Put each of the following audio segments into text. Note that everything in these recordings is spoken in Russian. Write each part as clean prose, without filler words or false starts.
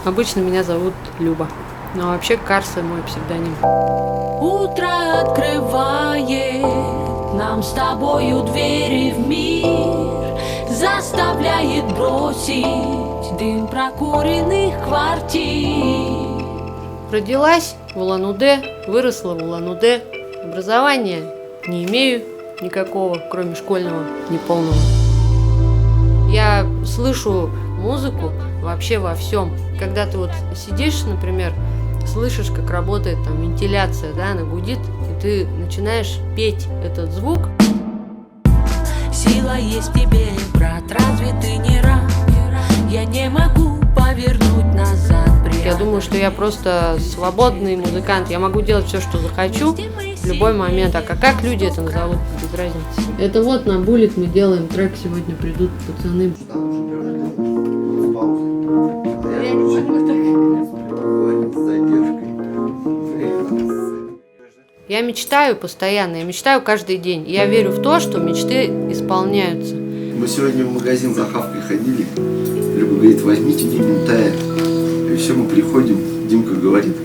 Обычно меня зовут Люба. Но вообще Карса мой псевдоним. Утро открывает нам с тобою двери в мир, заставляет бросить дым прокуренных квартир. Родилась в Улан-Удэ, выросла в Улан-Удэ. Образования не имею никакого, кроме школьного, неполного. Я слышу музыку вообще во всем. Когда ты вот сидишь, например, слышишь, как работает там вентиляция, да, она гудит, и ты начинаешь петь этот звук. Сила есть в тебе, брат, разве ты не рад? Я не могу повернуть назад. Я думаю, что я просто свободный музыкант. Я могу делать все, что захочу в любой момент. А как люди это назовут, без разницы. Это вот на Буллет мы делаем трек. Сегодня придут пацаны. Я мечтаю постоянно, я мечтаю каждый день. Я верю в то, что мечты исполняются. Мы сегодня в магазин за хавкой ходили. Люба говорит, возьмите мне минтая. И все, мы приходим, Димка говорит,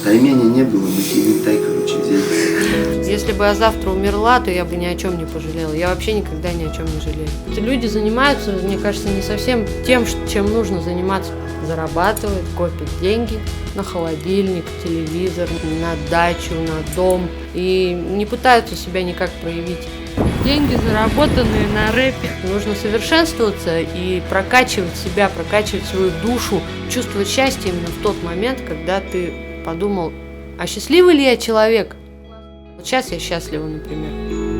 тайменя не было, мы тебе минтай, короче, взяли. Если бы я завтра умерла, то я бы ни о чем не пожалела. Я вообще никогда ни о чем не жалею. Эти люди занимаются, мне кажется, не совсем тем, чем нужно заниматься. Зарабатывают, копят деньги на холодильник, телевизор, на дачу, на дом. И не пытаются себя никак проявить. Деньги, заработанные на рэпе. Нужно совершенствоваться и прокачивать себя, прокачивать свою душу, чувствовать счастье именно в тот момент, когда ты подумал, а счастливый ли я человек? Вот сейчас я счастлива, например.